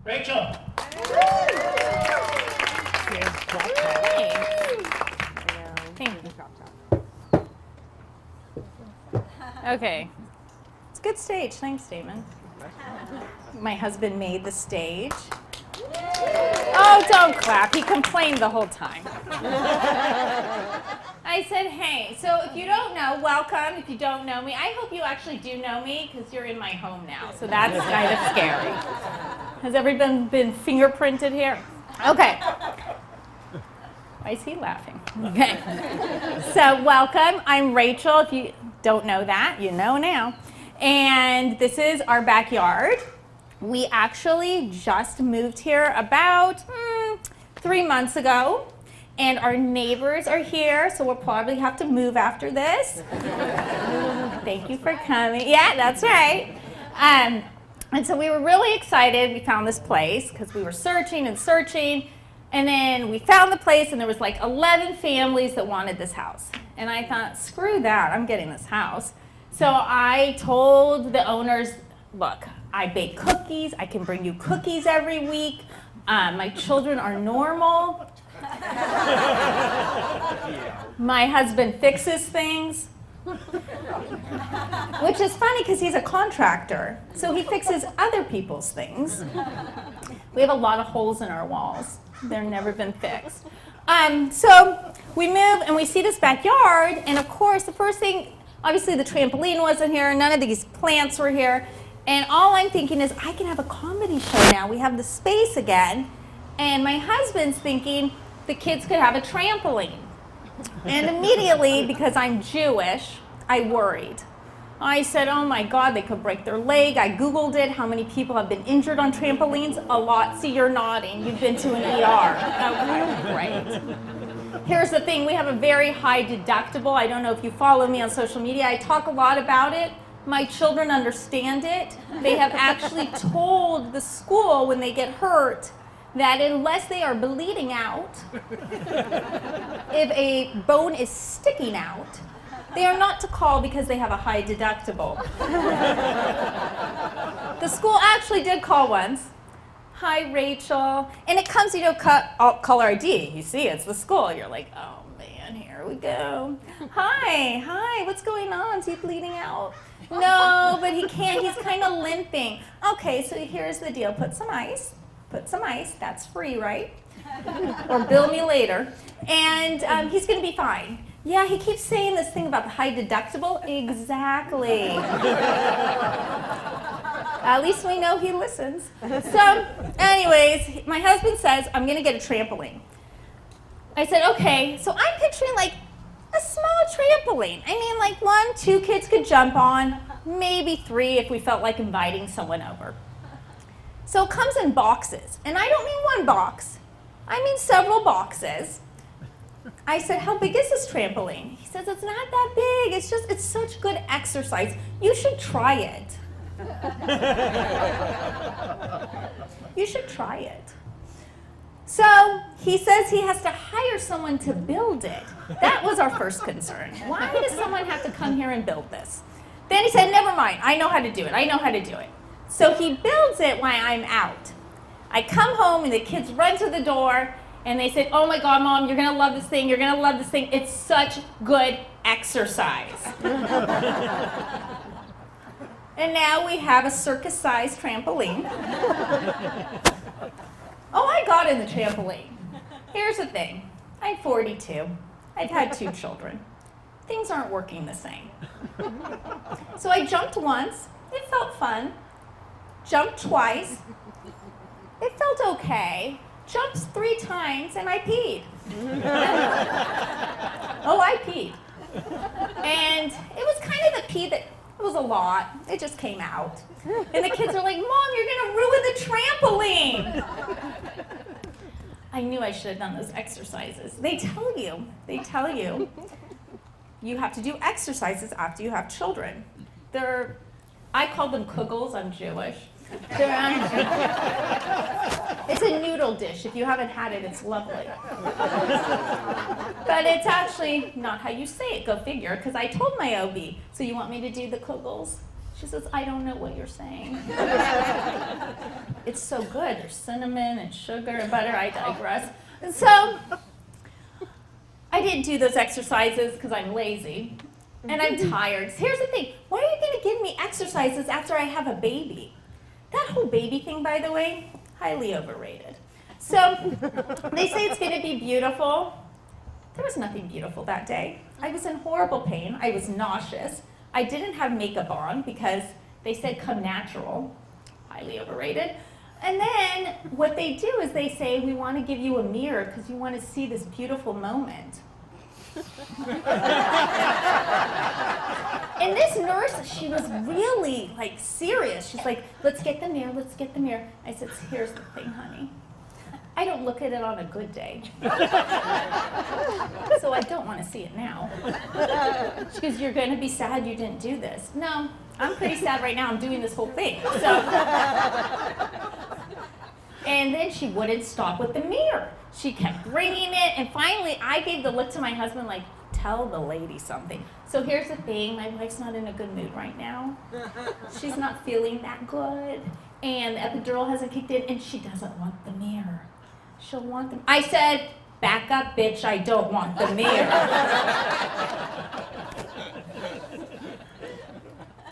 Rachael. Okay. It's a good stage. Thanks, Damon. My husband made the stage. Oh, don't clap. He complained the whole time. I said, hey, so if you don't know, welcome. If you don't know me, I hope you actually do know me because you're in my home now. So that's kind of scary. Has everyone been fingerprinted here? Okay. Why is he laughing? Okay. So welcome. I'm Rachael. If you don't know that, you know now. And this is our backyard. We actually just moved here about 3 months ago. And our neighbors are here, so we'll probably have to move after this. Thank you for coming. Yeah, that's right. And so we were really excited. We found this place because we were searching and searching. And then we found the place, and there was like 11 families that wanted this house. And I thought, screw that, I'm getting this house. So I told the owners, look, I bake cookies. I can bring you cookies every week. My children are normal. My husband fixes things, which is funny because he's a contractor, so he fixes other people's things. We have a lot of holes in our walls. They've never been fixed. So we move and we see this backyard, and of course the first thing, obviously the trampoline wasn't here, none of these plants were here, and all I'm thinking is I can have a comedy show now. We have the space again, and my husband's thinking the kids could have a trampoline. And immediately, because I'm Jewish, I worried. I said, oh my God, they could break their leg. I Googled it, how many people have been injured on trampolines? A lot. See, you're nodding. You've been to an ER. Okay, great. Here's the thing, we have a very high deductible. I don't know if you follow me on social media. I talk a lot about it. My children understand it. They have actually told the school when they get hurt that unless they are bleeding out, if a bone is sticking out, they are not to call because they have a high deductible. The school actually did call once. Hi, Rachael. And it comes, caller ID. You see, it's the school. You're like, oh man, here we go. Hi, what's going on? Is he bleeding out? No, but he can't. He's kind of limping. Okay, so here's the deal. Put some ice. That's free, right? Or bill me later. And he's going to be fine. Yeah, he keeps saying this thing about the high deductible. Exactly. At least we know he listens. So, anyways, my husband says, I'm going to get a trampoline. I said, okay. So I'm picturing like a small trampoline. I mean, like 1, 2 kids could jump on, maybe 3 if we felt like inviting someone over. So it comes in boxes, and I don't mean one box. I mean several boxes. I said, how big is this trampoline? He says, it's not that big. It's such good exercise. You should try it. You should try it. So he says he has to hire someone to build it. That was our first concern. Why does someone have to come here and build this? Then he said, never mind. I know how to do it. So he builds it while I'm out. I come home and the kids run to the door and they said, oh my God, Mom, you're going to love this thing. It's such good exercise. And now we have a circus-sized trampoline. Oh, I got in the trampoline. Here's the thing. I'm 42. I've had 2 children. Things aren't working the same. So I jumped once. It felt fun. Jumped twice. It felt okay. Jumped 3 times and I peed. Oh, I peed. And it was kind of the pee that, it was a lot. It just came out. And the kids are like, Mom, you're going to ruin the trampoline. I knew I should have done those exercises. They tell you, you have to do exercises after you have children. I call them kugels, I'm Jewish. It's a noodle dish. If you haven't had it, it's lovely. But it's actually not how you say it, go figure, because I told my OB, so you want me to do the kugels? She says, I don't know what you're saying. It's so good. There's cinnamon and sugar and butter. I digress. And so I didn't do those exercises because I'm lazy and I'm tired. So here's the thing. Why are you going to give me exercises after I have a baby? That whole baby thing, by the way, highly overrated. So they say it's going to be beautiful. There was nothing beautiful that day. I was in horrible pain. I was nauseous. I didn't have makeup on because they said come natural. Highly overrated. And then what they do is they say, we want to give you a mirror because you want to see this beautiful moment. And this nurse, she was really like serious. She's like, let's get the mirror, let's get the mirror. I said, here's the thing, honey. I don't look at it on a good day. So I don't want to see it now. She goes, you're going to be sad you didn't do this. No, I'm pretty sad right now. I'm doing this whole thing. So. And then she wouldn't stop with the mirror. She kept bringing it. And finally, I gave the look to my husband like, tell the lady something. So here's the thing. My wife's not in a good mood right now. She's not feeling that good. And the epidural hasn't kicked in. And she doesn't want the mirror. She'll want them. I said, back up, bitch, I don't want the mirror.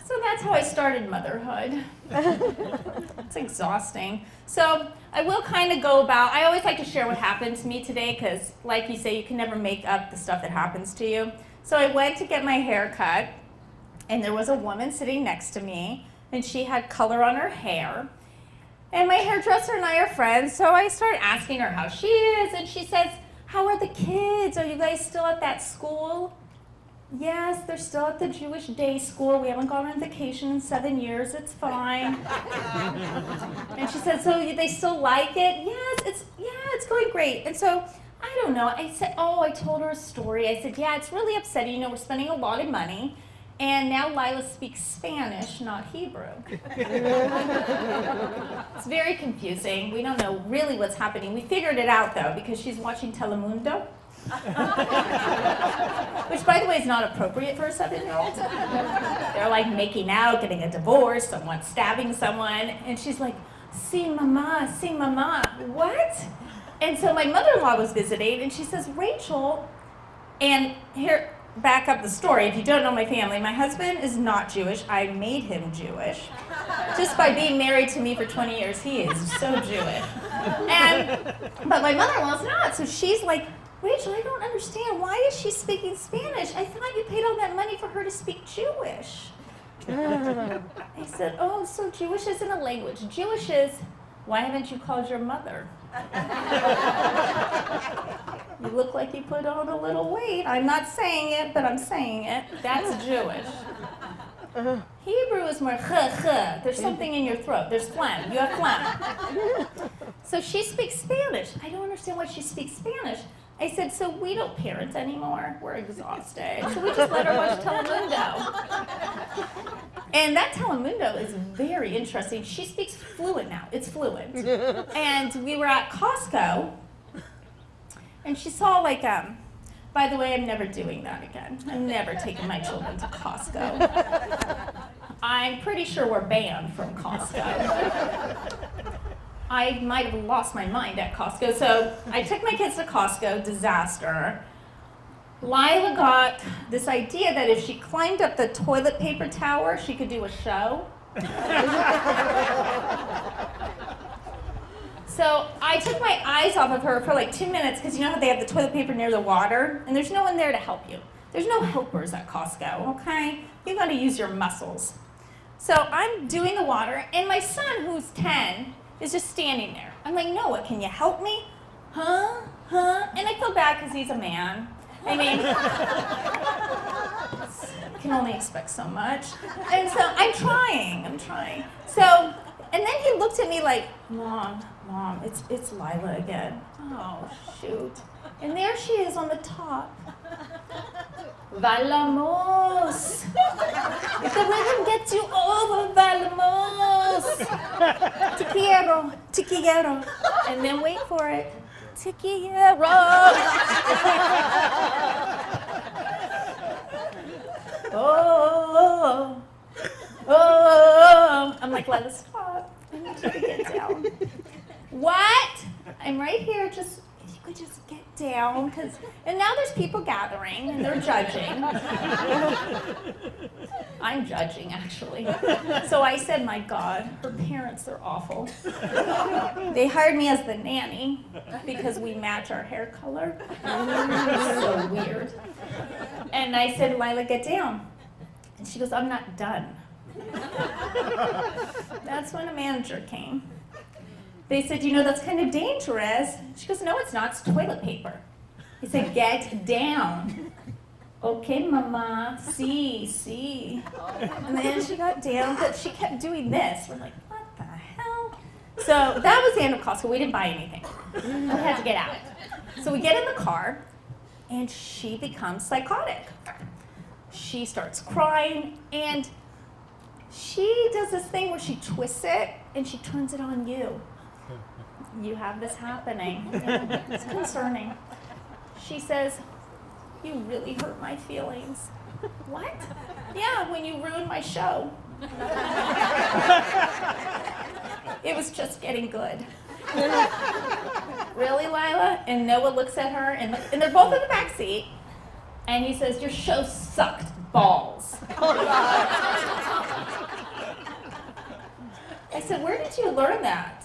So that's how I started motherhood. It's exhausting. So I will kind of go about, I always like to share what happened to me today because, like you say, you can never make up the stuff that happens to you. So I went to get my hair cut, and there was a woman sitting next to me, and she had color on her hair. And my hairdresser and I are friends, so I started asking her how she is, and she says, how are the kids? Are you guys still at that school? Yes, they're still at the Jewish day school. We haven't gone on vacation in 7 years. It's fine. And she said, so they still like it? Yes, it's going great. And so, I don't know. I said, I told her a story. I said, yeah, it's really upsetting. You know, we're spending a lot of money. And now Lila speaks Spanish, not Hebrew. It's very confusing. We don't know really what's happening. We figured it out, though, because she's watching Telemundo. Which, by the way, is not appropriate for a 7-year-old. They're like making out, getting a divorce, someone stabbing someone, and she's like, "Sí, mama, sí, mama." What? And so my mother-in-law was visiting, and she says, "Rachel," and here, back up the story. If you don't know my family, my husband is not Jewish. I made him Jewish. Just by being married to me for 20 years, he is so Jewish. But my mother-in-law's not, so she's like, Rachel, I don't understand. Why is she speaking Spanish? I thought you paid all that money for her to speak Jewish. I said, so Jewish isn't a language. Jewish is, why haven't you called your mother? You look like you put on a little weight. I'm not saying it, but I'm saying it. That's Jewish. Hebrew is more There's something in your throat. There's phlegm. You have phlegm. So she speaks Spanish. I don't understand why she speaks Spanish. I said, so we don't parent anymore. We're exhausted. So we just let her watch Telemundo. And that Telemundo is very interesting. She speaks fluent now. It's fluent. And we were at Costco, and she saw by the way, I'm never doing that again. I'm never taking my children to Costco. I'm pretty sure we're banned from Costco. I might have lost my mind at Costco. So I took my kids to Costco, disaster. Lila got this idea that if she climbed up the toilet paper tower, she could do a show. So I took my eyes off of her for like 2 minutes, because you know how they have the toilet paper near the water, and there's no one there to help you. There's no helpers at Costco, okay? You gotta use your muscles. So I'm doing the water, and my son, who's 10, is just standing there. I'm like, Noah, can you help me? Huh? And I feel bad because he's a man. I mean, can only expect so much. And so I'm trying. So, and then he looked at me like, Mom, it's Lila again. Oh, shoot. And there she is on the top. Vamos. If the rhythm gets you over, vamos. Te quiero. And then wait for it. Te quiero. Oh. Lila, stop. I need you to get down. What? I'm right here. Just, if you could just get down. And now there's people gathering, and they're judging. I'm judging, actually. So I said, my God, her parents, they're awful. They hired me as the nanny because we match our hair color. So weird. And I said, Lila, get down. And she goes, I'm not done. That's when a manager came. They said, that's kind of dangerous. She goes, no, it's not. It's toilet paper. I said, get down. Okay, mama, see. And then she got down, but she kept doing this. We're like, what the hell? So that was the end of Costco. We didn't buy anything. We had to get out. So we get in the car, and she becomes psychotic. She starts crying, and she does this thing where she twists it, and she turns it on you. You have this happening. It's concerning. She says, you really hurt my feelings. What? Yeah, when you ruined my show. It was just getting good. Really, Lila? And Noah looks at her, and they're both in the back seat, and he says, your show sucked balls. I said, where did you learn that?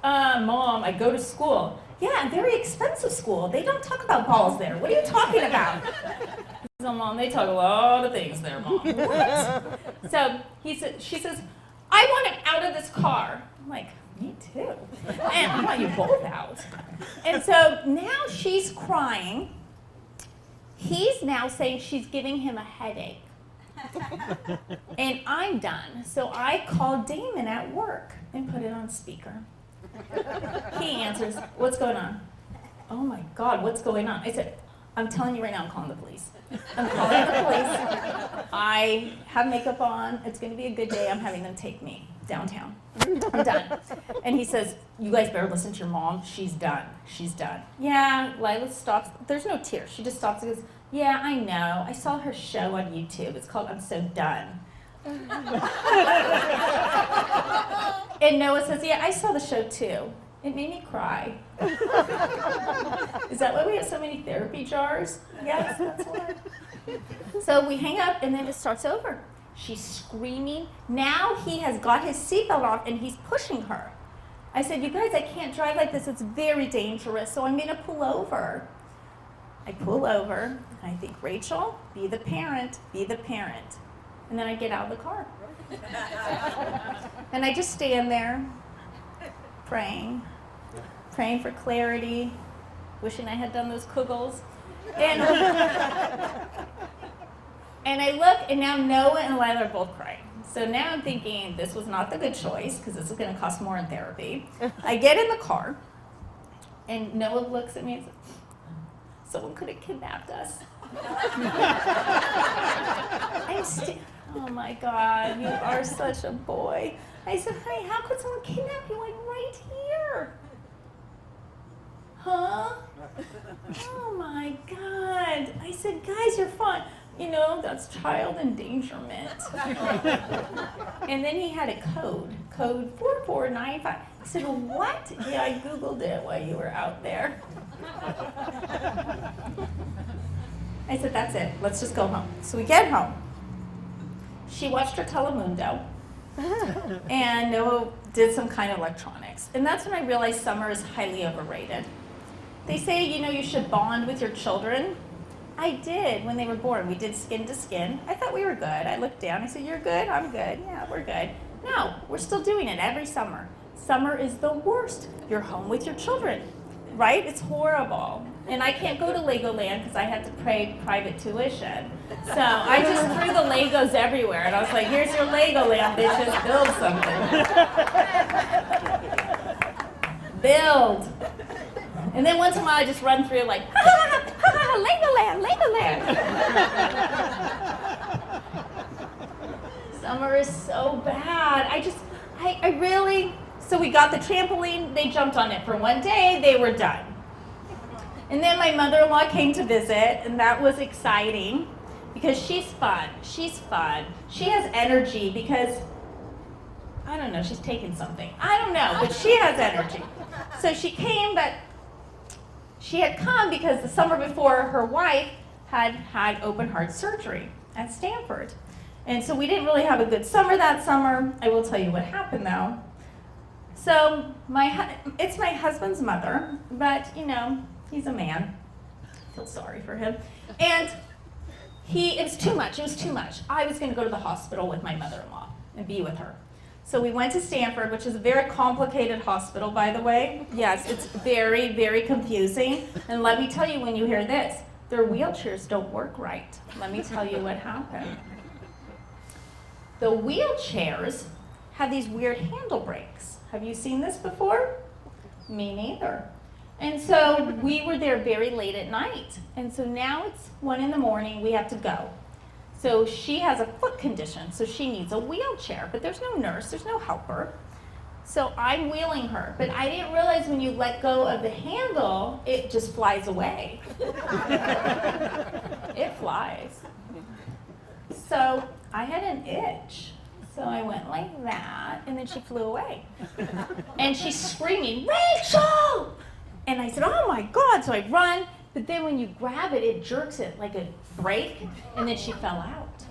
Mom, I go to school. Yeah, very expensive school. They don't talk about balls there. What are you talking about? So, Mom, they talk a lot of things there, Mom. What? So she says, I want him out of this car. I'm like, me too. And I want you both out. And so now she's crying. He's now saying she's giving him a headache. And I'm done. So I called Damon at work and put it on speaker. He answers, what's going on? Oh my God, what's going on? I said, I'm telling you right now, I'm calling the police. I'm calling the police. I have makeup on. It's going to be a good day. I'm having them take me downtown. I'm done. And he says, you guys better listen to your mom. She's done. She's done. Yeah, Lila stops. There's no tears. She just stops and goes, yeah, I know. I saw her show on YouTube. It's called I'm So Done. And Noah says, yeah, I saw the show too. It made me cry. Is that why we have so many therapy jars? Yes, that's why. So we hang up, and then it starts over. She's screaming. Now he has got his seatbelt off, and he's pushing her. I said, you guys, I can't drive like this. It's very dangerous, so I'm going to pull over. I pull over, and I think, Rachel, be the parent, be the parent. And then I get out of the car. And I just stand there, praying for clarity, wishing I had done those kugels. And I look, and now Noah and Lila are both crying. So now I'm thinking, this was not the good choice, because this is going to cost more in therapy. I get in the car, and Noah looks at me and says, someone could have kidnapped us. Oh my God, you are such a boy. I said, honey, how could someone kidnap you like right here? Huh? Oh my God. I said, guys, you're fine. That's child endangerment. And then he had a code 4495. I said, well, what? Yeah, I Googled it while you were out there. I said, that's it. Let's just go home. So we get home. She watched her Telemundo, and Noah did some kind of electronics. And that's when I realized summer is highly overrated. They say, you should bond with your children. I did when they were born. We did skin to skin. I thought we were good. I looked down. I said, you're good? I'm good. Yeah, we're good. No, we're still doing it every summer. Summer is the worst. You're home with your children, right? It's horrible. And I can't go to Legoland because I had to pay private tuition. So I just threw the Legos everywhere. And I was like, here's your Legoland, bitches. Build something. Build. And then once in a while I just run through like, ha ha ha ha, Legoland, Legoland. Summer is so bad. I really, so we got the trampoline, they jumped on it for one day, they were done. And then my mother-in-law came to visit, and that was exciting because she's fun. She has energy because I don't know, she's taking something. I don't know, but she has energy. So she came, but she had come because the summer before her wife had had open heart surgery at Stanford. And so we didn't really have a good summer that summer. I will tell you what happened though. So it's my husband's mother, but you know, he's a man. I feel sorry for him. And it was too much. I was going to go to the hospital with my mother-in-law and be with her. So we went to Stanford, which is a very complicated hospital, by the way. Yes, it's very, very confusing. And let me tell you, when you hear this, their wheelchairs don't work right. Let me tell you what happened. The wheelchairs have these weird handle brakes. Have you seen this before? Me neither. And so we were there very late at night. And so now it's 1 a.m, we have to go. So she has a foot condition, so she needs a wheelchair, but there's no nurse, there's no helper. So I'm wheeling her, but I didn't realize when you let go of the handle, it just flies away. It flies. So I had an itch. So I went like that, and then she flew away. And she's screaming, "Rachel!" And I said, "Oh my God," so I run, but then when you grab it, it jerks it like a brake, and then she fell out.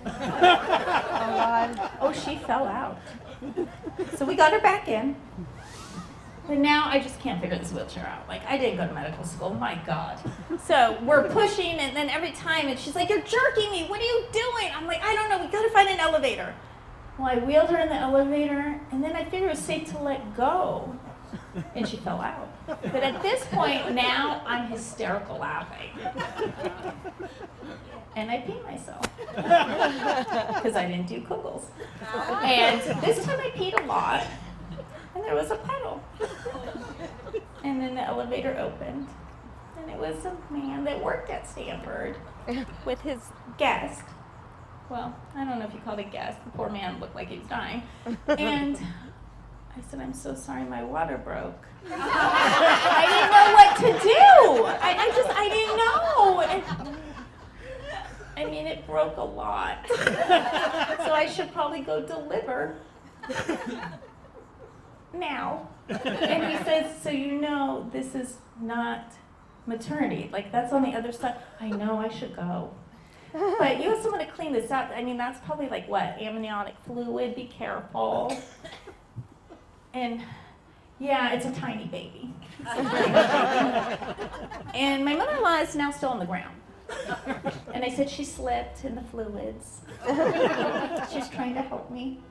Oh, she fell out. So we got her back in, but now I just can't figure this wheelchair out. Like, I didn't go to medical school, my God. So we're pushing, and then every time, and she's like, "You're jerking me, what are you doing?" I'm like, "I don't know, we gotta find an elevator." Well, I wheeled her in the elevator, and then I figured it was safe to let go, and she fell out. But at this point, now I'm hysterical laughing. And I peed myself, because I didn't do Kegels. And this time I peed a lot, and there was a puddle. And then the elevator opened, and it was a man that worked at Stanford with his guest. Well, I don't know if you call it a guest. The poor man looked like he was dying. And I said, "I'm so sorry, my water broke." I didn't know what to do. I didn't know. I mean, it broke a lot. So I should probably go deliver now. And he says, "So you know this is not maternity. Like, that's on the other side." I know I should go. But you have someone to clean this up. I mean, that's probably like what? Amniotic fluid, be careful. And yeah, it's a tiny baby. And my mother-in-law is now still on the ground. And I said she slipped in the fluids. She's trying to help me.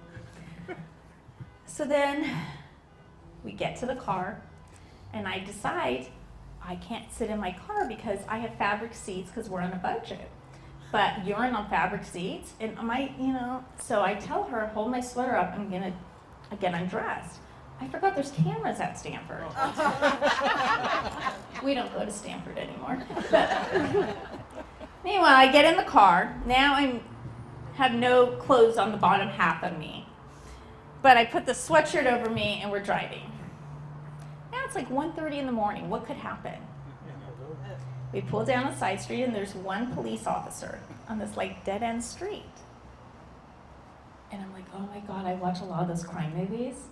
So then we get to the car, and I decide I can't sit in my car because I have fabric seats because we're on a budget. But urine on fabric seats, and so I tell her, "Hold my sweater up, I'm gonna get undressed." I forgot there's cameras at Stanford. We don't go to Stanford anymore. Meanwhile, I get in the car. Now I have no clothes on the bottom half of me. But I put the sweatshirt over me, and we're driving. Now it's like 1:30 in the morning. What could happen? We pull down a side street, and there's one police officer on this like dead-end street. And I'm like, "Oh my God, I watch a lot of those crime movies.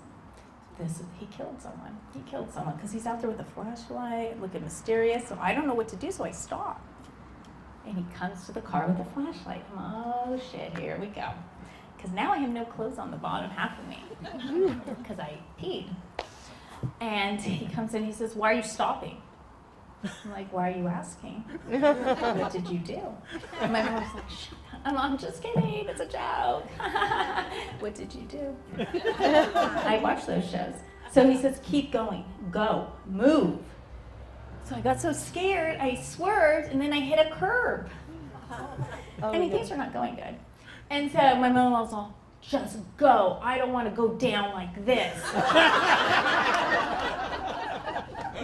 He killed someone. He killed someone because he's out there with a flashlight, looking mysterious. So I don't know what to do, so I stop. And he comes to the car with a flashlight. I'm, oh shit, here we go. Because now I have no clothes on the bottom half of me because I peed. And he comes in, he says, "Why are you stopping?" I'm like, "Why are you asking? What did you do?" And my mom was like, "Shut up. I'm just kidding. It's a joke." "What did you do?" I watch those shows. So he says, "Keep going. Go. Move." So I got so scared, I swerved, and then I hit a curb. Things are not going good. And so my mom was all, "Just go. I don't want to go down like this."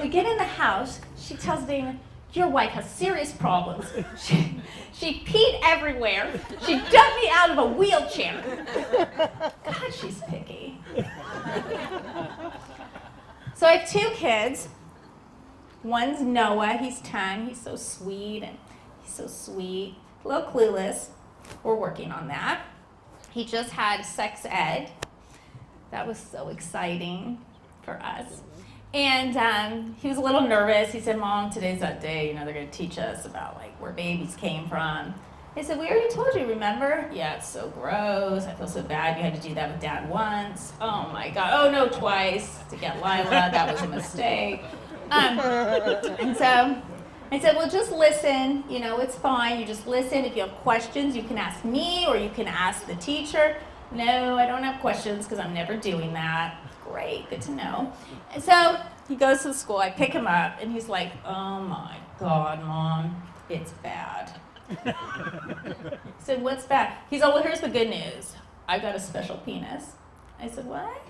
We get in the house. She tells Dana, "Your wife has serious problems. She peed everywhere. She dumped me out of a wheelchair." God, she's picky. So I have 2 kids. One's Noah. He's 10. He's so sweet, a little clueless. We're working on that. He just had sex ed. That was so exciting for us. And he was a little nervous. He said, Mom, today's that day, they're going to teach us about like where babies came from. I said, we already told you, remember? Yeah, it's so gross. I feel so bad. You had to do that with Dad once. Oh my God. Oh no, twice to get Lila. That was a mistake. And so I said, well, just listen. It's fine. You just listen. If you have questions, you can ask me or you can ask the teacher. No, I don't have questions because I'm never doing that. Great, good to know. And so he goes to school. I pick him up, and he's like, oh my God, Mom, it's bad. I said, what's bad? He's like, well, here's the good news. I got a special penis. I said, what?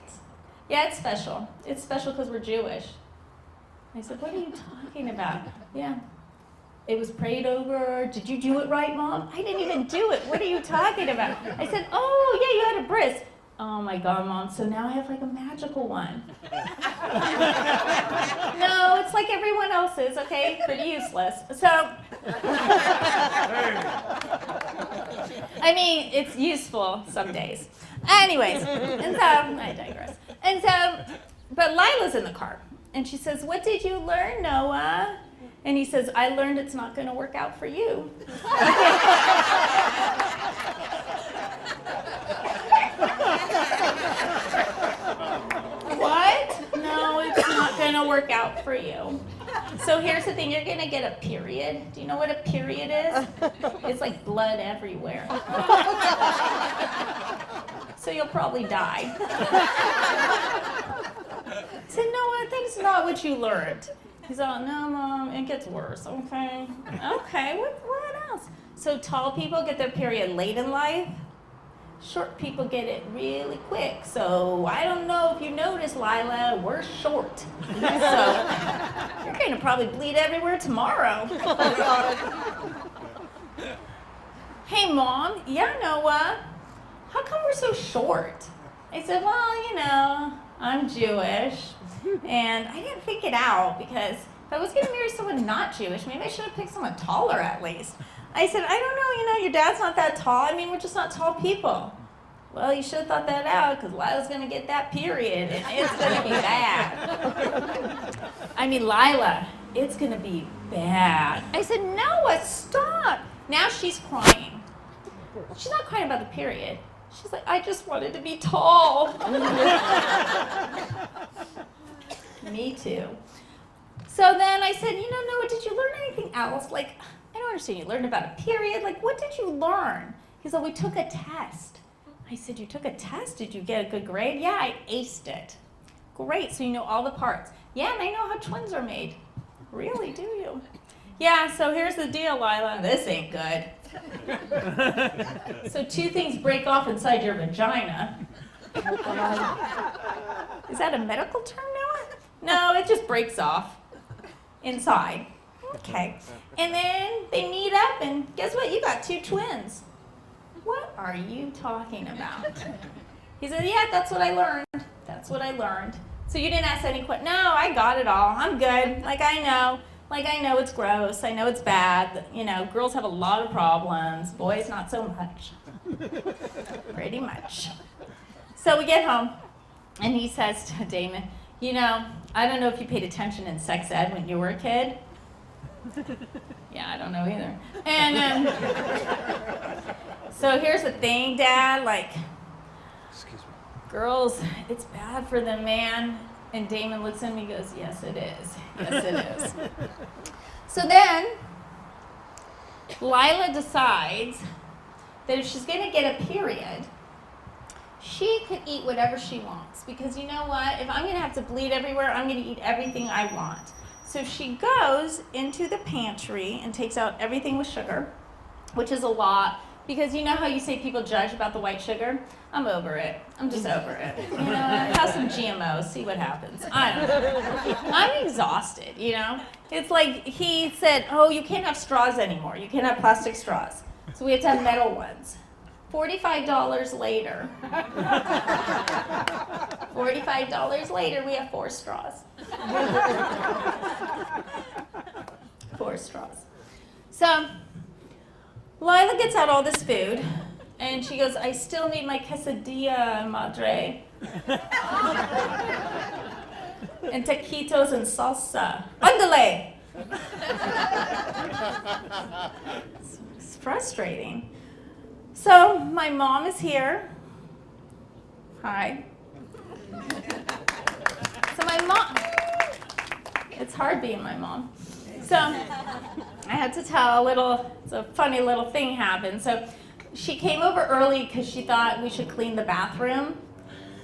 Yeah, it's special. It's special because we're Jewish. I said, what are you talking about? Yeah. It was prayed over. Did you do it right, Mom? I didn't even do it. What are you talking about? I said, oh, yeah, you had a bris. Oh my God, Mom, so now I have like a magical one. No, it's like everyone else's, okay? Pretty useless. So, I mean, it's useful some days. Anyways, and so, I digress. And so, but Lila's in the car, and she says, what did you learn, Noah? And he says, I learned it's not going to work out for you. What? No, it's not going to work out for you. So here's the thing, you're going to get a period. Do you know what a period is? It's like blood everywhere. So you'll probably die. I said, no, that's not what you learned. He's all, no, Mom, it gets worse, okay? Okay, what else? So tall people get their period late in life. Short people get it really quick. So I don't know if you noticed, Lila, we're short. So you're going to probably bleed everywhere tomorrow. Hey, Mom, yeah, Noah, how come we're so short? I said, well, I'm Jewish. And I didn't think it out because if I was going to marry someone not Jewish, maybe I should have picked someone taller at least. I said, I don't know, your dad's not that tall. I mean, we're just not tall people. Well, you should have thought that out because Lila's going to get that period and it's going to be bad. I mean, Lila, it's going to be bad. I said, Noah, stop. Now she's crying. She's not crying about the period. She's like, I just wanted to be tall. Me too. So then I said, Noah, did you learn anything else? Like, I don't understand. You learned about a period? Like, what did you learn? He's like, we took a test. I said, you took a test? Did you get a good grade? Yeah, I aced it. Great, so you know all the parts. Yeah, and I know how twins are made. Really, do you? Yeah, so here's the deal, Lila. This ain't good. So 2 things break off inside your vagina. Is that a medical term, Noah? No, it just breaks off inside. Okay. And then they meet up, and guess what? You got 2 twins. What are you talking about? He said, yeah, that's what I learned. That's what I learned. So you didn't ask any questions? No, I got it all. I'm good. I know it's gross. I know it's bad. Girls have a lot of problems. Boys, not so much. Pretty much. So we get home, and he says to Damon, I don't know if you paid attention in sex ed when you were a kid. Yeah, I don't know either. And so here's the thing, Dad, excuse me, girls, it's bad for them, man. And Damon looks at me and goes, yes, it is. Yes, it is. So then, Lila decides that if she's going to get a period, she could eat whatever she wants. Because you know what? If I'm going to have to bleed everywhere, I'm going to eat everything I want. So she goes into the pantry and takes out everything with sugar, which is a lot. Because you know how you say people judge about the white sugar? I'm over it. I'm just over it. Have some GMOs, see what happens. I don't know. I'm exhausted, It's like he said, oh, you can't have straws anymore. You can't have plastic straws. So we have to have metal ones. $45 later. $45 later, we have 4 straws. 4 straws. So Lila gets out all this food, and she goes, I still need my quesadilla, madre. And taquitos and salsa. Ándale! It's frustrating. So my mom is here. Hi. So my mom, it's hard being my mom. So I had to tell it's a funny little thing happened. So she came over early because she thought we should clean the bathroom.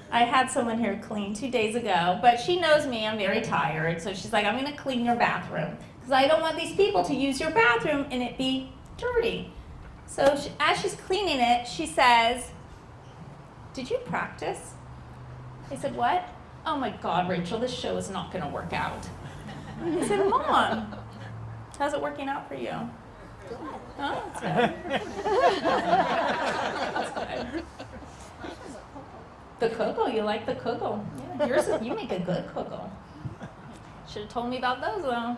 I had someone here clean 2 days ago, but she knows me, I'm very tired. So she's like, I'm gonna clean your bathroom because I don't want these people to use your bathroom and it be dirty. So as she's cleaning it, she says, did you practice? I said, what? Oh my God, Rachel, this show is not gonna work out. I said, Mom, how's it working out for you? Oh, that's good. That's good. The cocoa, you like the cocoa. Yeah, you make a good cocoa. Should have told me about those though.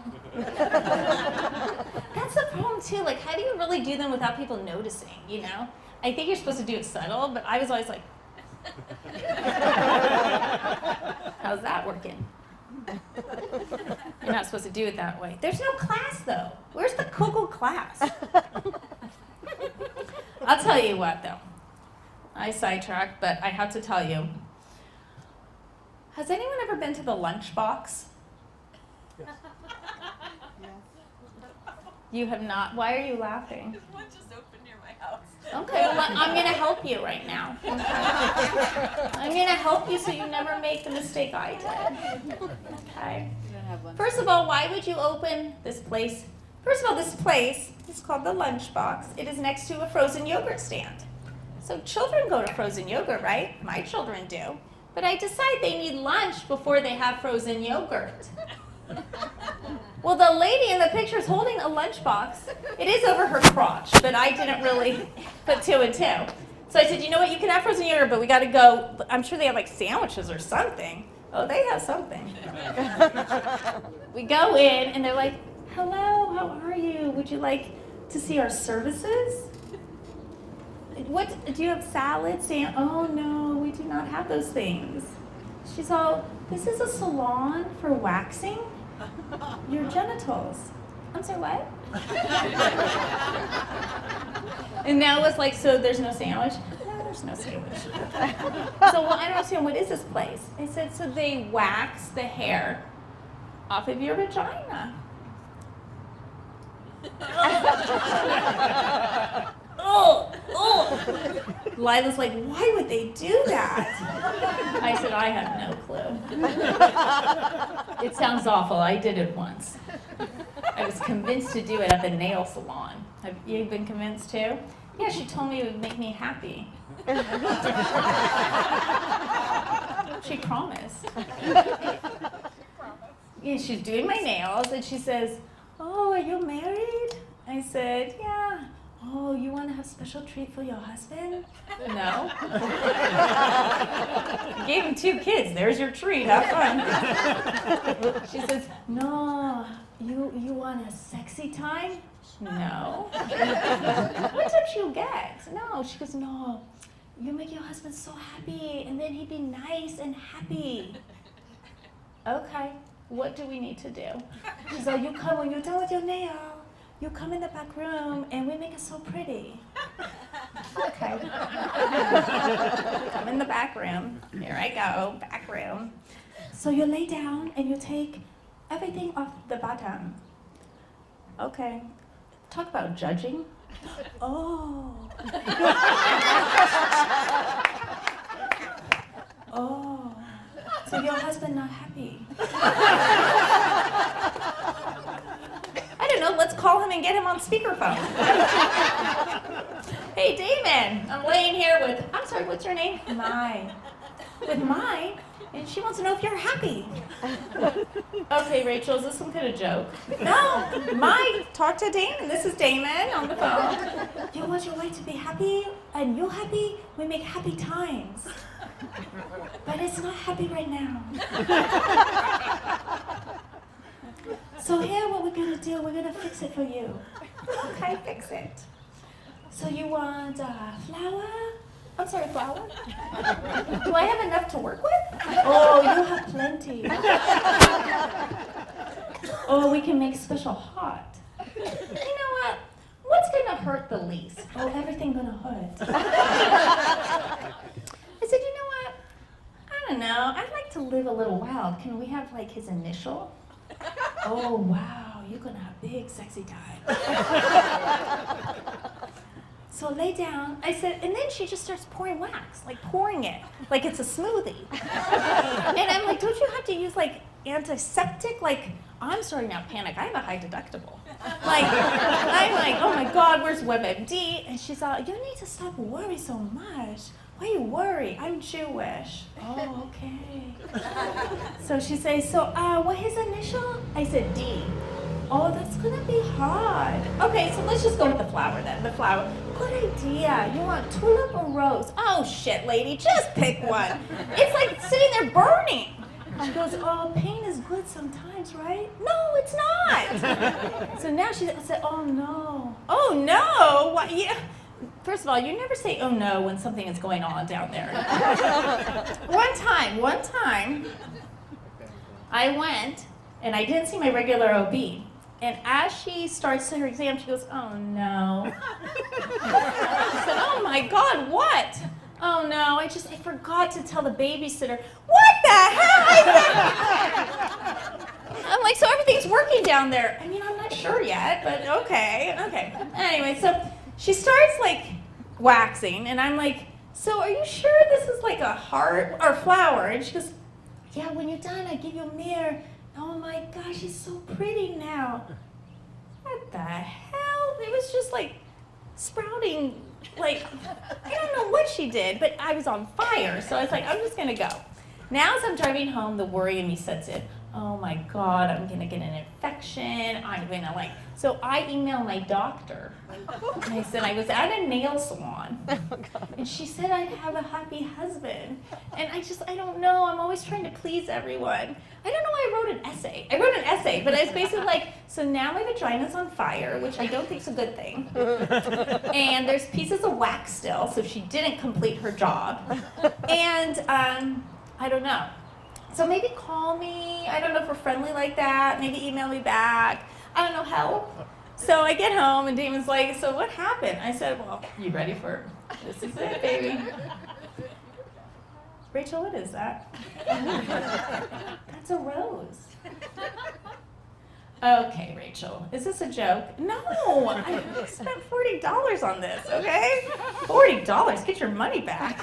That's the problem too, like how do you really do them without people noticing, you know? I think you're supposed to do it subtle, but I was always like, how's that working? You're not supposed to do it that way. There's no class though. Where's the cocoa class? I'll tell you what though. I sidetracked, but I have to tell you. Has anyone ever been to the lunchbox? Yes. You have not? Why are you laughing? Because one just opened near my house. Okay, well, I'm going to help you right now. Okay? I'm going to help you so you never make the mistake I did. Okay. First of all, why would you open this place? First of all, this place is called the Lunchbox. It is next to a frozen yogurt stand. So children go to frozen yogurt, right? My children do. But I decide they need lunch before they have frozen yogurt. Well, the lady in the picture is holding a lunchbox. It is over her crotch, but I didn't really put two and two. So I said, you know what, you can have frozen yogurt, but we got to go. I'm sure they have like sandwiches or something. Oh, they have something. We go in, and they're like, hello, how are you? Would you like to see our services? What, do you have salad? Oh, no, we do not have those things. She's all, this is a salon for waxing your genitals. I'm sorry, what? And now it's like, so there's no sandwich? No, there's no sandwich. So, well, I don't understand, what is this place? I said, so they wax the hair off of your vagina. Oh. Lila's like, why would they do that? I said, I have no clue. It sounds awful. I did it once. I was convinced to do it at the nail salon. Have you been convinced too? Yeah, she told me it would make me happy. She promised. Yeah, she's doing my nails and she says, oh, are you married? I said, yeah. Oh, you want to have special treat for your husband? No. Gave him 2 kids. There's your treat. Have fun. She says, no. You want a sexy time? No. What did you get? No. She goes, no. You make your husband so happy, and then he'd be nice and happy. Okay. What do we need to do? She's like, you come when you're done with your nail. You come in the back room and we make it so pretty. Okay. Come in the back room. Here I go, back room. So you lay down and you take everything off the bottom. Okay. Talk about judging. Oh. Oh. So your husband not happy. I don't know, let's call him and get him on speakerphone. Hey, Damon, I'm laying here with, I'm sorry, what's your name? Mai. With Mai, and she wants to know if you're happy. Okay, Rachel, is this some kind of joke? No, Mai, talk to Damon. This is Damon on the phone. You want your wife to be happy, and you're happy? We make happy times. But it's not happy right now. So here what we're going to do, we're going to fix it for you. Okay, fix it. So you want flour, I'm sorry, flour? Do I have enough to work with? Oh, you have plenty. Oh, we can make special hot. You know what? What's gonna hurt the least? Oh, everything gonna hurt. I said, you know what? I don't know. I'd like to live a little wild. Can we have like his initial? Oh, wow. You're gonna have big, sexy time. So lay down. I said, and then she just starts pouring wax, like pouring it, like it's a smoothie. And I'm like, don't you have to use like antiseptic? Like, I'm starting to panic. I have a high deductible. Like, I'm like, oh my God, where's WebMD? And she's all, you need to stop worrying so much. Why you worry? I'm Jewish. Oh, okay. So she says, so what his initial? I said, D. Oh, that's gonna be hard. Okay, so let's just go with the flower then. The flower. Good idea. You want tulip or rose? Oh shit, lady, just pick one. It's like sitting there burning. She goes, oh, pain is good sometimes, right? No, it's not. So now she said, oh no. Oh no? What? Yeah. First of all, you never say oh no when something is going on down there. One time, I went and I didn't see my regular OB. And as she starts her exam, she goes, oh no. I said, oh my God, what? Oh no, I forgot to tell the babysitter. What the hell? I'm like, so everything's working down there. I mean, I'm not sure yet, but okay. Anyway, so she starts like waxing, and I'm like, so are you sure this is like a heart or flower? And she goes, yeah, when you're done, I give you a mirror. Oh my gosh, she's so pretty now. What the hell? It was just like sprouting, like, I don't know what she did, but I was on fire. So I was like, I'm just gonna go. Now as I'm driving home, the worry in me sets in. Oh my God, I'm gonna get an infection. I'm gonna like, so I emailed my doctor. And I said, I was at a nail salon. And she said I'd have a happy husband. And I don't know, I'm always trying to please everyone. I don't know why I wrote an essay. I wrote an essay, but I was basically like, so now my vagina's on fire, which I don't think is a good thing. And there's pieces of wax still, so she didn't complete her job. And I don't know. So maybe call me. I don't know if we're friendly like that. Maybe email me back. I don't know, help. So I get home and Damon's like, so what happened? I said, well, you ready for it? This is it, baby. Rachel, what is that? That's a rose. Okay, Rachel, is this a joke? No, I spent $40 on this, okay? $40, get your money back.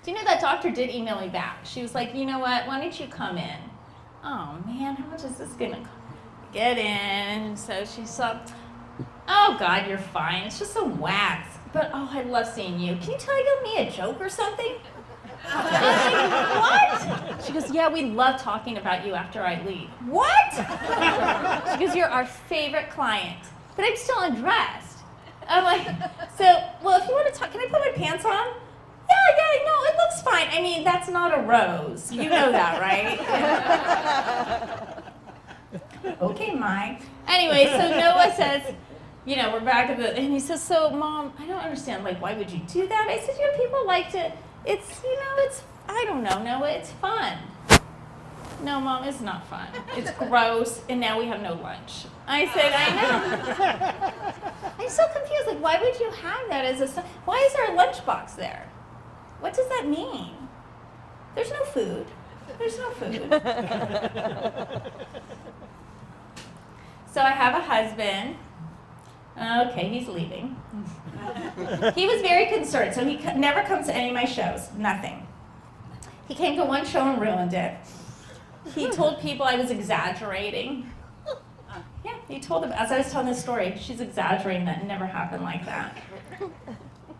Do you know that doctor did email me back? She was like, you know what, why don't you come in? Oh man, how much is this gonna get in? So she said, oh God, you're fine. It's just some wax. But oh, I love seeing you. Can you tell me a joke or something? I'm like, what? She goes, yeah, we love talking about you after I leave. What? She goes, you're our favorite client. But I'm still undressed. I'm like, so, well, if you want to talk, can I put my pants on? Yeah, no, it looks fine. I mean, that's not a rose. You know that, right? Okay, Mike. Anyway, so Noah says, you know, we're back at the, and he says, so Mom, I don't understand, like, why would you do that? I said, you know, people like to, it's, you know, it's, I don't know, Noah, it's fun. No, Mom, it's not fun. It's gross, and now we have no lunch. I said, I know. I'm so confused, like, why would you have that as a, why is there a lunchbox there? What does that mean? There's no food. There's no food. So I have a husband. Okay, he's leaving. He was very concerned, so he never comes to any of my shows, nothing. He came to one show and ruined it. He told people I was exaggerating. Yeah, he told them, as I was telling this story, she's exaggerating, that never happened like that.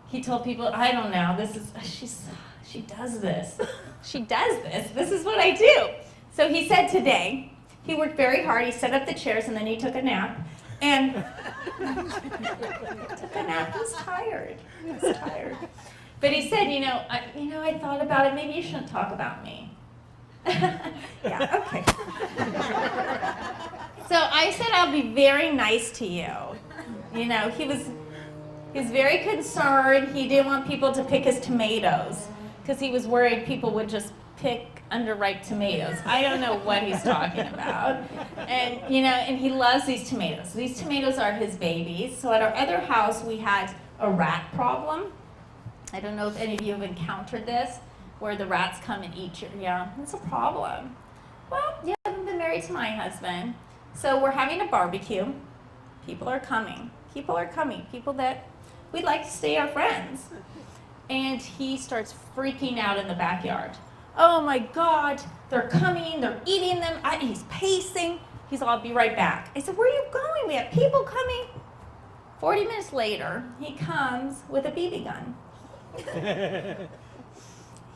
He told people, I don't know, she does this. She does this. This is what I do. So he said today, he worked very hard, he set up the chairs, and then he took a nap. And took a nap, he was tired. He was tired. But he said, I thought about it, maybe you shouldn't talk about me. Yeah, okay. So I said I'll be very nice to you. You know, he was He's very concerned. He didn't want people to pick his tomatoes because he was worried people would just pick underripe tomatoes. I don't know what he's talking about. And, and he loves these tomatoes. These tomatoes are his babies. So at our other house, we had a rat problem. I don't know if any of you have encountered this, where the rats come and eat it's a problem. Well, you haven't been married to my husband. So we're having a barbecue. People are coming. People that we'd like to stay our friends. And he starts freaking out in the backyard. Oh my God, they're coming, they're eating them. He's pacing. He's like, I'll be right back. I said, where are you going? We have people coming. 40 minutes later, he comes with a BB gun.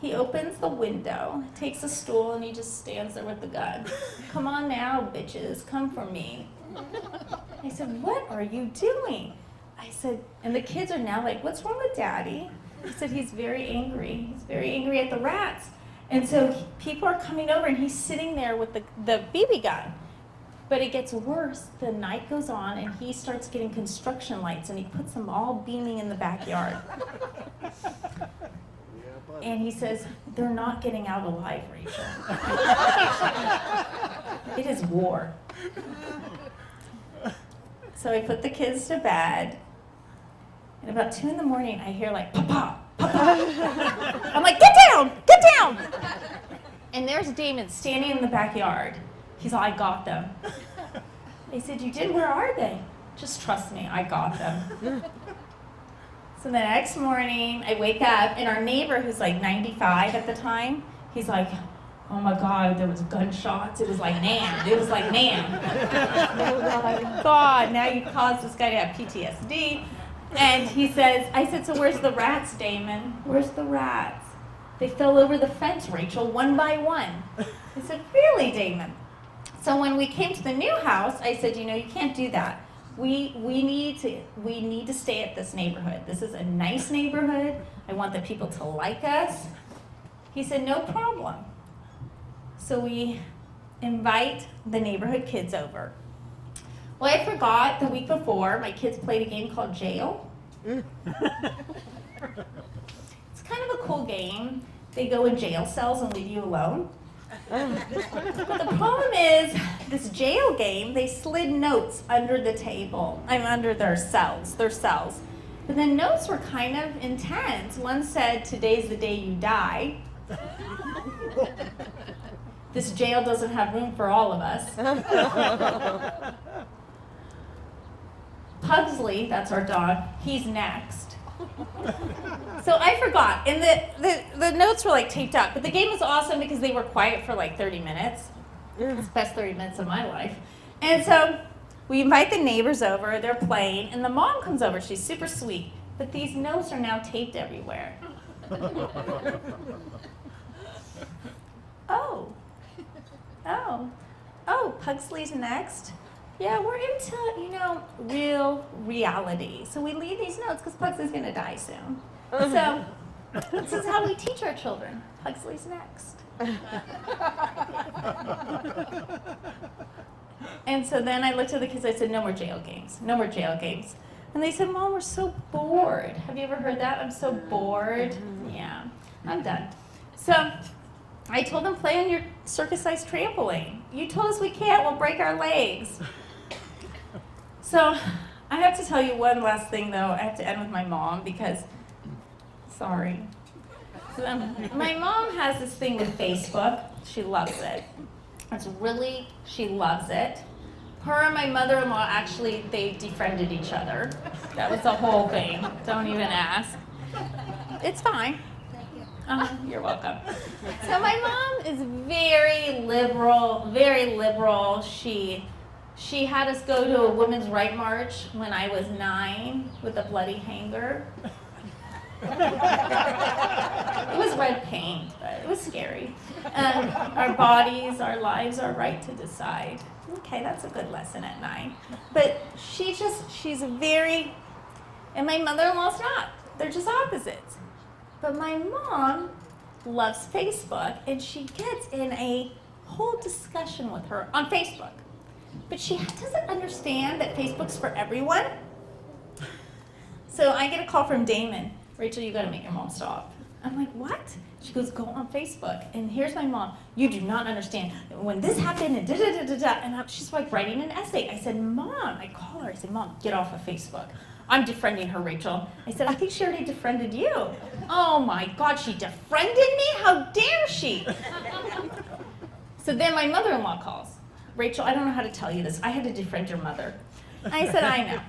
He opens the window, takes a stool, and he just stands there with the gun. Come on now, bitches, come for me. I said, what are you doing? I said, and the kids are now like, what's wrong with Daddy? I said, he's very angry. He's very angry at the rats. And so people are coming over, and he's sitting there with the BB gun. But it gets worse. The night goes on, and he starts getting construction lights, and he puts them all beaming in the backyard. And he says, they're not getting out alive, Rachel. It is war. So I put the kids to bed, and about 2 in the morning, I hear like, Papa, Papa. I'm like, get down, get down. And there's Damon standing in the backyard. He's like, I got them. I said, you did? Where are they? Just trust me, I got them. So the next morning, I wake up, and our neighbor, who's like 95 at the time, he's like, oh my God, there was gunshots. It was like Nam. It was like Nam. Oh my God, now you've caused this guy to have PTSD. And he says, I said, so where's the rats, Damon? Where's the rats? They fell over the fence, Rachel, one by one. I said, really, Damon? So when we came to the new house, I said, you can't do that. We need to stay at this neighborhood. This is a nice neighborhood. I want the people to like us. He said, no problem. So we invite the neighborhood kids over. Well, I forgot the week before, my kids played a game called Jail. It's kind of a cool game. They go in jail cells and leave you alone. But the problem is, this jail game, they slid notes under the table. Under their cells. But the notes were kind of intense. One said, today's the day you die. This jail doesn't have room for all of us. Pugsley, that's our dog, he's next. So I forgot, and the notes were like taped up, but the game was awesome because they were quiet for like 30 minutes. It's the best 30 minutes of my life. And so we invite the neighbors over, they're playing, and the mom comes over, she's super sweet, but these notes are now taped everywhere. Oh, Pugsley's next? Yeah, we're into, real reality. So we leave these notes because Pugsley's going to die soon. So this is how we teach our children. Pugsley's next. And so then I looked at the kids, I said, no more jail games. No more jail games. And they said, Mom, we're so bored. Have you ever heard that? I'm so bored. Yeah, I'm done. So I told them, play on your circus-sized trampoline. You told us we can't, we'll break our legs. So I have to tell you one last thing, though. I have to end with my mom because, sorry. So, my mom has this thing with Facebook. She loves it. She loves it. Her and my mother-in-law, actually, they defriended each other. That was the whole thing. Don't even ask. It's fine. You're welcome. So my mom is very liberal, very liberal. She had us go to a women's right march when I was 9 with a bloody hanger. It was red paint, but it was scary. Our bodies, our lives, our right to decide. Okay, that's a good lesson at 9. But she's very, and my mother-in-law's not. They're just opposites. But my mom loves Facebook, and she gets in a whole discussion with her on Facebook. But she doesn't understand that Facebook's for everyone. So I get a call from Damon. Rachel, you got to make your mom stop. I'm like, what? She goes, go on Facebook. And here's my mom. You do not understand. When this happened and da-da-da-da-da. And she's like writing an essay. I said, Mom. I call her. I said, Mom, get off of Facebook. I'm defriending her, Rachel. I said, I think she already defriended you. Oh my God, she defriended me? How dare she? So then my mother-in-law calls. Rachel, I don't know how to tell you this. I had to defriend your mother. I said, I know.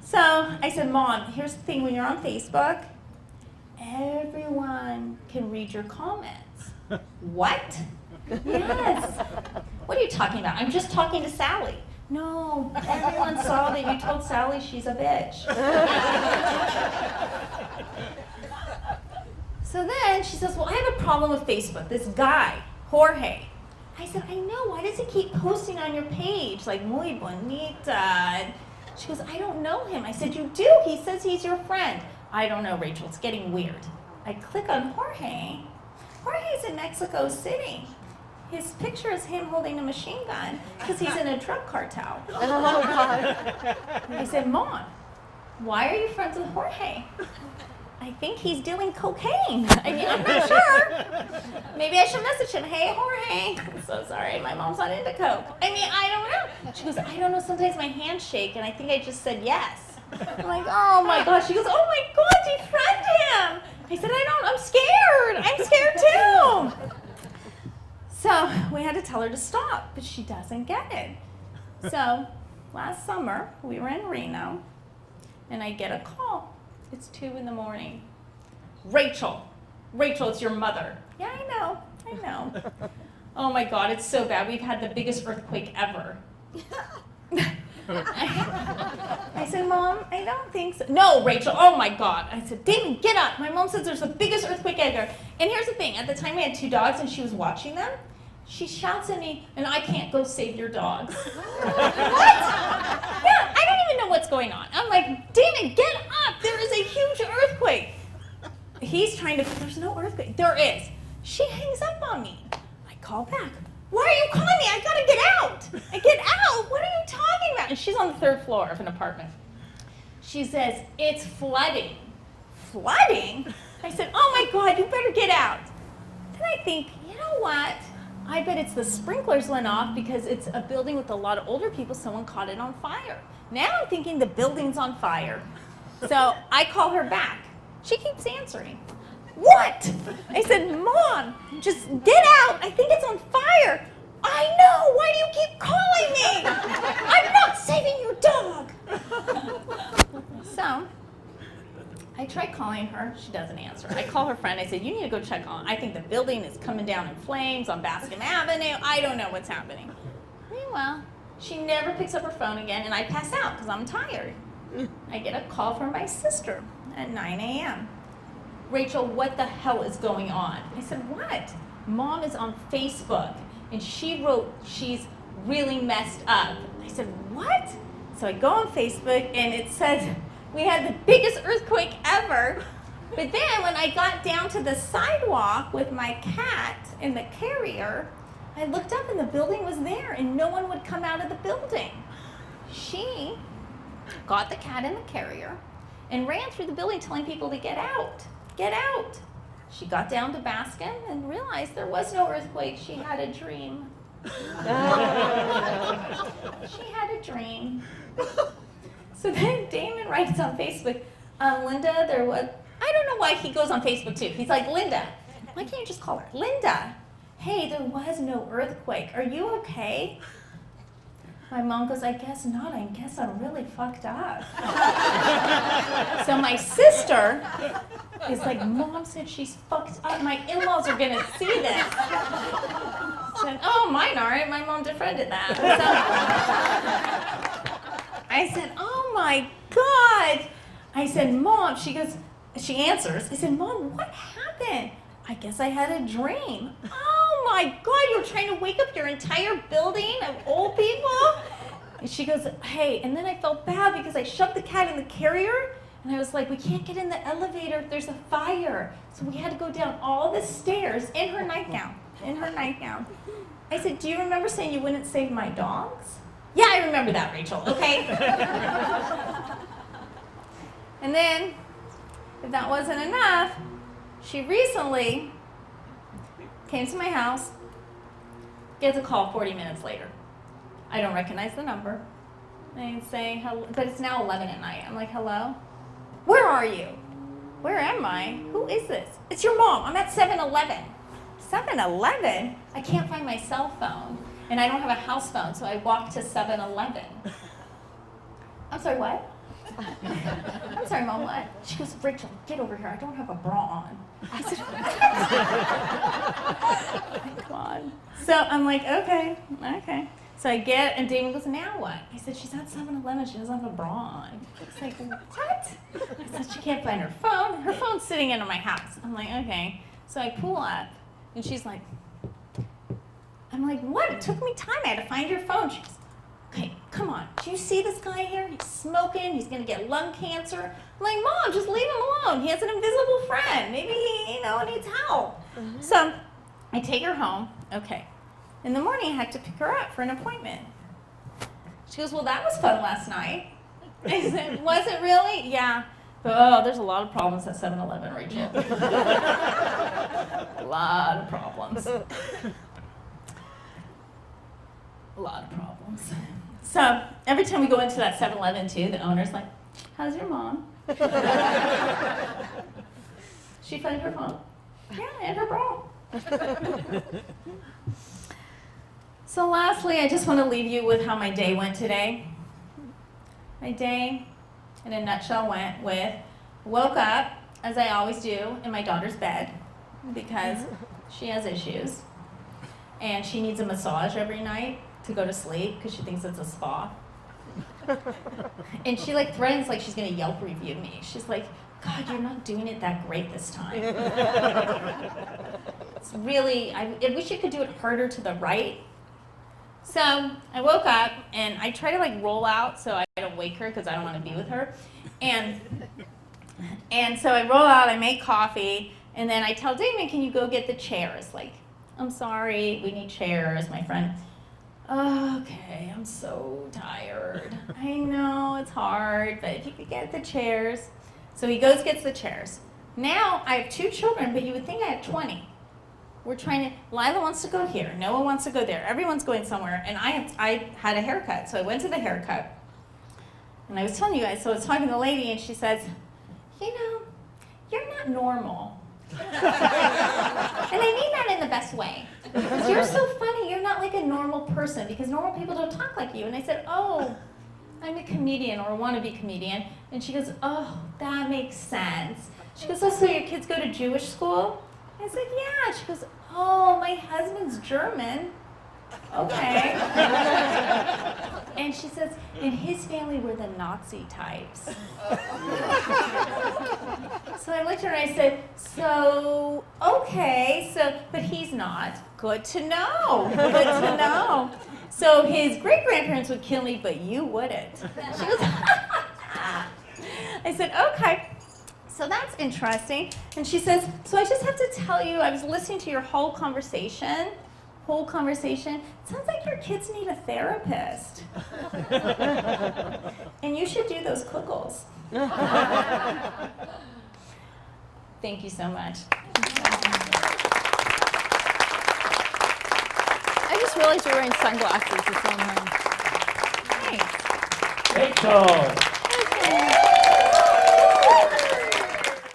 So I said, Mom, here's the thing. When you're on Facebook, everyone can read your comments. What? Yes. What are you talking about? I'm just talking to Sally. No, everyone saw that you told Sally she's a bitch. So then she says, well, I have a problem with Facebook. This guy, Jorge. I said, I know. Why does he keep posting on your page? Like, muy bonita. And she goes, I don't know him. I said, you do. He says he's your friend. I don't know, Rachel. It's getting weird. I click on Jorge. Jorge's in Mexico City. His picture is him holding a machine gun because he's in a drug cartel. Oh, God. I said, Mom, why are you friends with Jorge? I think he's doing cocaine. I mean, I'm not sure. Maybe I should message him. Hey, Jorge. I'm so sorry. My mom's not into coke. I mean, I don't know. She goes, I don't know. Sometimes my hands shake, and I think I just said yes. I'm like, oh, my gosh. She goes, oh, my God, defriend him. I said, I don't. I'm scared. I'm scared, too. So we had to tell her to stop, but she doesn't get it. So last summer, we were in Reno, and I get a call. It's 2 a.m. Rachel, it's your mother. Yeah, I know. Oh my God, it's so bad. We've had the biggest earthquake ever. I said, Mom, I don't think so. No, Rachel, oh my God. I said, Damon, get up. My mom says there's the biggest earthquake ever. And here's the thing. At the time, I had 2 dogs, and she was watching them. She shouts at me, and I can't go save your dogs. What? Yeah, I don't even know what's going on. I'm like, Damon, get up. There is a huge earthquake. He's trying to, there's no earthquake. There is. She hangs up on me. I call back. Why are you calling me? I gotta get out. I get out. What are you talking about? And she's on the 3rd floor of an apartment. She says, it's flooding. Flooding? I said, oh my God, you better get out. Then I think, you know what? I bet it's the sprinklers went off because it's a building with a lot of older people. Someone caught it on fire. Now I'm thinking the building's on fire. So I call her back. She keeps answering. What? I said, Mom, just get out. I think it's on fire. I know. Why do you keep calling me? I'm not saving your dog. So I tried calling her. She doesn't answer. I call her friend. I said, you need to go check on. I think the building is coming down in flames on Bascom Avenue. I don't know what's happening. Meanwhile, she never picks up her phone again, and I pass out because I'm tired. I get a call from my sister at 9 a.m. Rachel, what the hell is going on? I said, what? Mom is on Facebook, and she wrote she's really messed up. I said, what? So I go on Facebook, and it says, we had the biggest earthquake ever. But then when I got down to the sidewalk with my cat in the carrier, I looked up and the building was there and no one would come out of the building. She got the cat in the carrier and ran through the building telling people to get out, get out. She got down to Baskin and realized there was no earthquake. She had a dream. She had a dream. So then Damon writes on Facebook, Linda, there was, I don't know why he goes on Facebook too. He's like, Linda, why can't you just call her? Linda, hey, there was no earthquake. Are you okay? My mom goes, I guess not. I guess I'm really fucked up. So my sister is like, Mom said she's fucked up. My in-laws are going to see this. I said, oh, mine aren't. My mom defriended that. So I said, oh my God. I said, Mom, she goes, she answers. I said, Mom, what happened? I guess I had a dream. Oh my God, you're trying to wake up your entire building of old people? And she goes, hey, and then I felt bad because I shoved the cat in the carrier and I was like, we can't get in the elevator if there's a fire. So we had to go down all the stairs in her nightgown, I said, do you remember saying you wouldn't save my dogs? Yeah, I remember that, Rachel, okay? And then, if that wasn't enough, she recently came to my house, gets a call 40 minutes later. I don't recognize the number. I say, hello, but it's now 11 at night. I'm like, hello? Where are you? Where am I? Who is this? It's your mom. I'm at 7-Eleven. 7-Eleven? I can't find my cell phone, and I don't have a house phone, so I walked to 7-Eleven. I'm sorry, what? I'm sorry, Mom, what? She goes, Rachel, get over here. I don't have a bra on. I said, come on. So I'm like, okay. So I get, and Damon goes, now what? I said, she's at 7-Eleven. She doesn't have a bra on. He's like, what? I said, she can't find her phone. Her phone's sitting in my house. I'm like, okay. So I pull up, and she's like, I'm like, what? It took me time. I had to find your phone. She goes, okay, come on. Do you see this guy here? He's smoking. He's going to get lung cancer. I'm like, Mom, just leave him alone. He has an invisible friend. Maybe he, needs help. Mm-hmm. So I take her home. Okay. In the morning, I had to pick her up for an appointment. She goes, well, that was fun last night. I said, was it really? Yeah. But, there's a lot of problems at 7-Eleven, Rachel. A lot of problems. A lot of problems. So every time we go into that 7-Eleven too, the owner's like, how's your mom? She find her phone? Yeah, and her bra. So lastly, I just want to leave you with how my day went today. My day, in a nutshell, went with, woke up, as I always do, in my daughter's bed, because she has issues, and she needs a massage every night to go to sleep because she thinks it's a spa. And she threatens she's going to Yelp review me. She's like, God, you're not doing it that great this time. It's really, I wish you could do it harder to the right. So I woke up and I try to roll out so I don't wake her because I don't want to be with her. And so I roll out, I make coffee, and then I tell Damon, can you go get the chairs? I'm sorry, we need chairs, my friend. Okay, I'm so tired. I know, it's hard, but if you could get the chairs. So he goes, gets the chairs. Now I have 2 children, but you would think I have 20. We're trying to, Lila wants to go here, Noah wants to go there, everyone's going somewhere, and I had a haircut, so I went to the haircut. And I was telling you guys, so I was talking to the lady, and she says, you're not normal. And I mean that in the best way. Because you're so funny, you're not like a normal person, because normal people don't talk like you. And I said, oh, I'm a comedian, or a wannabe comedian. And she goes, oh, that makes sense. She goes, oh, so your kids go to Jewish school? I said, yeah. She goes, oh, my husband's German. Okay. And she says, in his family we're the Nazi types. So I looked at her and I said, so, okay, but he's not. Good to know. Good to know. So his great-grandparents would kill me, but you wouldn't. She goes, I said, okay. So that's interesting. And she says, so I just have to tell you, I was listening to your whole conversation. It sounds like your kids need a therapist. And you should do those kugels. Thank you so much. I just realized you're wearing sunglasses. It's on Thanks. Rachel.